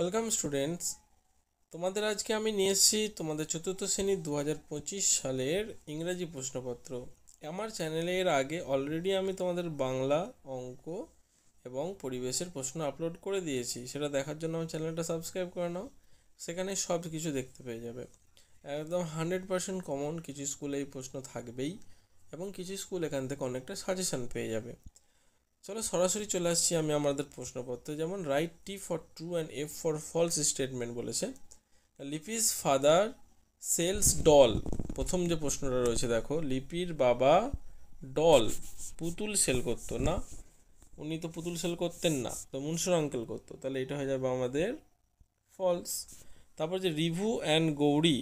Welcome students, তোমাদের আজকে আমি নিয়ে এসেছি তোমাদের চতুর্থ শ্রেণীর 2025 সালের ইংরেজি প্রশ্নপত্র। আমার চ্যানেলে এর আগে অলরেডি আমি তোমাদের বাংলা, অঙ্ক এবং পরিবেশের প্রশ্ন আপলোড করে দিয়েছি। সেটা দেখার জন্য আমার চ্যানেলটা সাবস্ক্রাইব করে নাও, সেখানে সব কিছু দেখতে পেয়ে যাবে। একদম 100% কমন কিছু স্কুলে এই প্রশ্ন থাকবেই এবং কিছু স্কুল এখান থেকে অনেকটা সাজেশন পেয়ে যাবে। চলো সরাসরি চলে আসছি আমি আমাদের প্রশ্নপত্রে। যেমন write T for true and F for false statement বলেছে। লিপিস ফাদার সেলস ডল, প্রথম যে প্রশ্নটা রয়েছে দেখো, লিপির বাবা ডল পুতুল সেল করতো না, উনি তো পুতুল সেল করতেন না, তো মুনসুর আঙ্কেল করতো, তাহলে এটা হয়ে যাবে আমাদের ফলস। তারপর যে Rivu and Gauri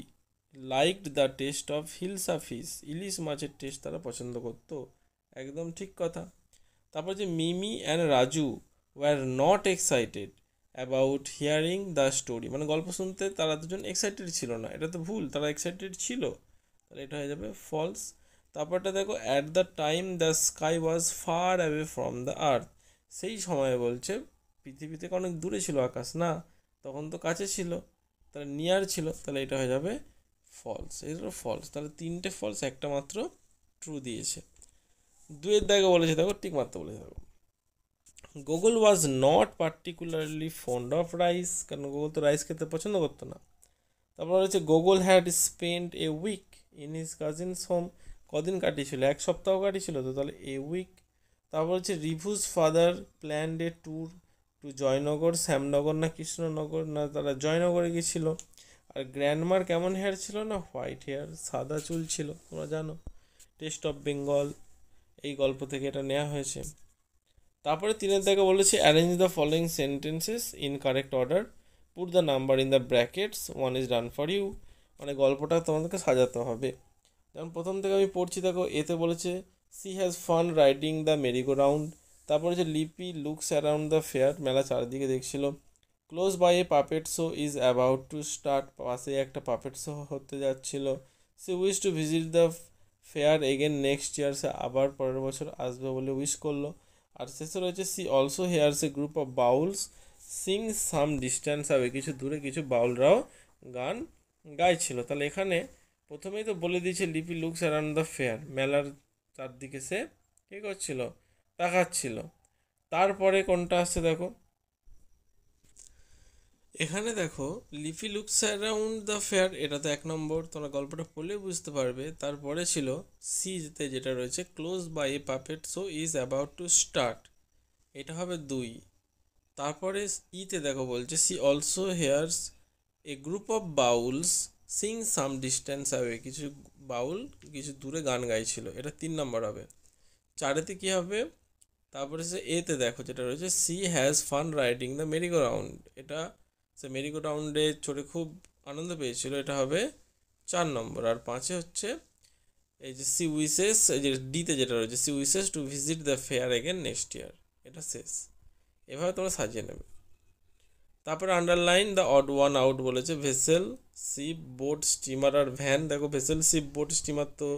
liked the taste of hilsa fish, ইলিশ মাছের টেস্ট তারা পছন্দ করতো, একদম ঠিক কথা। তারপর যে Mimi and Raju were not excited about hearing the story, মানে গল্প শুনতে তারা দুজন এক্সাইটেড ছিল না, এটা তো ভুল, তারা এক্সাইটেড ছিল, তাহলে এটা হয়ে যাবে ফলস। তারপরটা দেখো, at the time the sky was far away from the earth, সেই সময়ে বলছে পৃথিবী থেকে অনেক দূরে ছিল আকাশ, না তখন তো কাছে ছিল, তাহলে নিয়ার ছিল, তাহলে এটা হয়ে যাবে ফলস। এটা ফলস, তাহলে তিনটে ফলস, একটা মাত্র ট্রু দিয়েছে। দুয়ের দাগে বলেছে দেখো, ঠিক মাত্র বলেছে দেখো, Google was not particularly fond of rice, কারণ গুগল তো রাইস খেতে পছন্দ করতো না। তারপর হচ্ছে Google had spend a week in his cousins home, কদিন কাটিয়েছিল, এক সপ্তাহ কাটিয়েছিল, তো তাহলে এ উইক। তারপর হচ্ছে Ribhuj father planned a tour to Joynagar, Shyamnagar না কৃষ্ণনগর, না তারা জয়নগরে গেছিল। আর গ্র্যান্ডমার কেমন হেয়ার ছিল, না হোয়াইট হেয়ার, সাদা চুল ছিল, তোমরা জানো, টেস্ট অফ বেঙ্গল এই গল্প থেকে এটা নেওয়া হয়েছে। তারপরে তিনের দাগে বলেছে arrange the following sentences in correct order, put the number in the brackets, one is done for you, মানে গল্পটা তোমাদেরকে সাজাতে হবে। যেমন প্রথম থেকে আমি পড়ছি দেখো, এতে বলেছে she has fun riding the merry go round, তারপরে হচ্ছে লিপি লুকস অ্যারাউন্ড দ্য ফেয়ার, মেলা চারদিকে দেখছিল। Close by a puppet show is about to start, পাশে একটা পাপেট শো হতে যাচ্ছিল। She wish to visit the fair again next year, সে আবার পরের বছর আসবে বলে উইশ করলো। আর শেষে রয়েছে she also hears a group of Bauls sing some distance away, কিছু দূরে কিছু বাউলরাও গান গাইছিল। তাহলে এখানে প্রথমেই তো বলে দিয়েছে লিপি লুকস অ্যারাউন্ড দ্য ফেয়ার, মেলার চারদিকে সে কী করছিল, তাকাচ্ছিল। তারপরে কোনটা আসছে দেখো, এখানে দেখো লিপি লুকস অ্যারাউন্ড দ্য ফেয়ার, এটা তো এক নম্বর, তোমরা গল্পটা পড়লে বুঝতে পারবে। তারপরে ছিল সিতে যেটা রয়েছে close by a puppet show is about to start, এটা হবে দুই। তারপরে ইতে দেখো বলছে she also hears a group of Bauls sing some distance away, কিছু বাউল কিছু দূরে গান গাইছিল, এটা 3 নম্বর হবে। চারেতে কী হবে, তারপরে সে এতে দেখো যেটা রয়েছে she has fun riding the merry go round, এটা সে মেরিগো রাউন্ডে চড়ে খুব আনন্দ পেয়েছিল, এটা হবে 4 নম্বর। আর 5-এ হচ্ছে এই যে সি উইসেস, এই যে ডিতে যেটা রয়েছে she wishes to visit the fair again next year, এটা শেষ। এভাবে তোমরা সাজিয়ে নেবে। তারপরে underline the odd one out বলেছে, ভেসেল শিপ বোট স্টিমার আর ভ্যান, দেখো ভেসেল শিপ বোট স্টিমার তো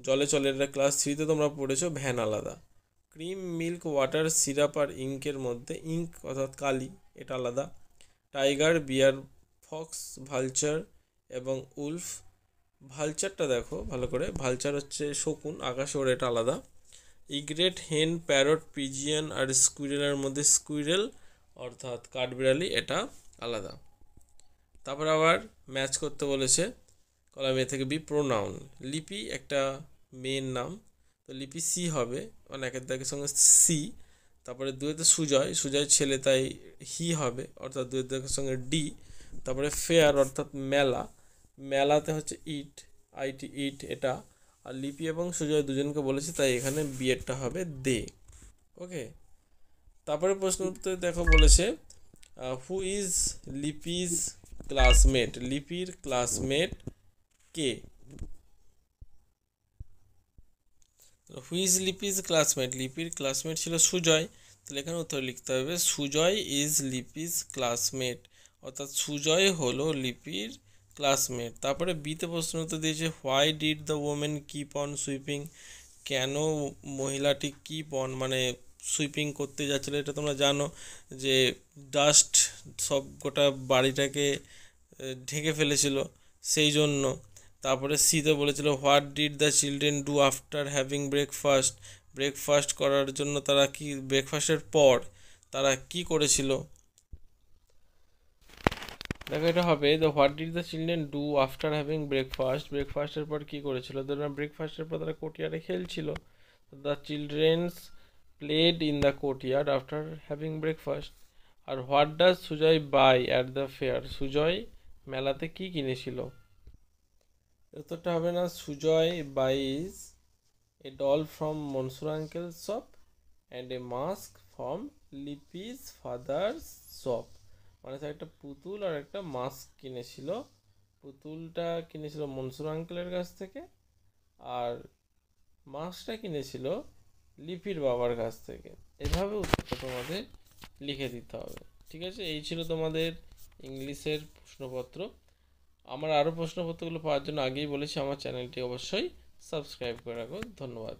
জলে চলে, এটা ক্লাস 3-তে তোমরা পড়েছো, ভ্যান আলাদা। ক্রিম মিল্ক ওয়াটার সিরাপ আর ইঙ্কের মধ্যে ইঙ্ক অর্থাৎ কালি, এটা আলাদা। টাইগার বিয়ার ফক্স ভালচার এবং উলফ, ভালচারটা দেখো ভালো করে, ভালচার হচ্ছে শকুন আকাশে ওড়ে, এটা আলাদা। ইগ্রেট হেন প্যারট পিজিয়ন আর স্কুইরেলের মধ্যে স্কুইরেল অর্থাৎ কাঠবিড়ালি, এটা আলাদা। তারপর আবার ম্যাচ করতে বলেছে, কলাম এ থেকে বি প্রোনাউন, লিপি একটা মেয়ের নাম, তো লিপি সি হবে, মানে একের দাগের সঙ্গে সি। তারপরে দুয়েতে সুজয়, সুজয় ছেলে তাই হি হবে, অর্থাৎ দুয়ের দাগের সঙ্গে ডি। তারপরে ফেয়ার অর্থাৎ মেলা, মেলাতে হচ্ছে ইট, আইটি ইট, এটা। আর লিপি এবং সুজয় দুজনকে বলেছে, তাই এখানে বিয়েরটা হবে দে। ওকে, তারপরে প্রশ্ন উত্তরে দেখো বলেছে হু ইজ লিপিজ ক্লাসমেট, লিপির classmate K, who is Lipi's classmate, লিপির ক্লাসমেট ছিল সুজয়, তাহলে এখানে উত্তর লিখতে হবে সুজয় ইজ লিপিজ ক্লাসমেট, অর্থাৎ সুজয় হলো লিপির ক্লাসমেট। তারপরে বিতে প্রশ্ন উত্তর দিয়েছে why did the women keep on sweeping, কেন মহিলাটি কিপ অন মানে সুইপিং করতে যাচ্ছিলো, এটা তোমরা জানো যে ডাস্ট সব গোটা বাড়িটাকে ঢেকে ফেলেছিল সেই জন্য। তারপরে সিতে বলেছিল what did the children do after having breakfast, breakfast করার জন্য তারা কি, ব্রেকফাস্টের পর তারা কি করেছিল। দেখো এটা হবে the what did the children do after having breakfast, ব্রেকফাস্টের পর কি করেছিল, ধরুন ব্রেকফাস্টের পর তারা কোর্টইয়ার্ডে খেলছিল। The childrens played in the courtyard after having breakfast. আর what does Sujoy buy at the fair, Sujoy মেলাতে কি কিনেছিল। উত্তরটা হবে না Sujoy buys a doll from Mansur uncle shop and a mask from Lipi's father's shop. মানে তার একটা পুতুল আর একটা মাস্ক কিনেছিল। পুতুলটা কিনেছিল মনসুর আঙ্কেলের কাছ থেকে, আর মাস্কটা কিনেছিল লিপির বাবার কাছ থেকে। এভাবে উত্তরটা তোমাদের লিখে দিতে হবে। ঠিক আছে, এই ছিল তোমাদের ইংলিশের প্রশ্নপত্র। আমার আরও প্রশ্নপত্রগুলো পাওয়ার জন্য আগেই বলেছি আমার চ্যানেলটি অবশ্যই সাবস্ক্রাইব করে রাখো। ধন্যবাদ।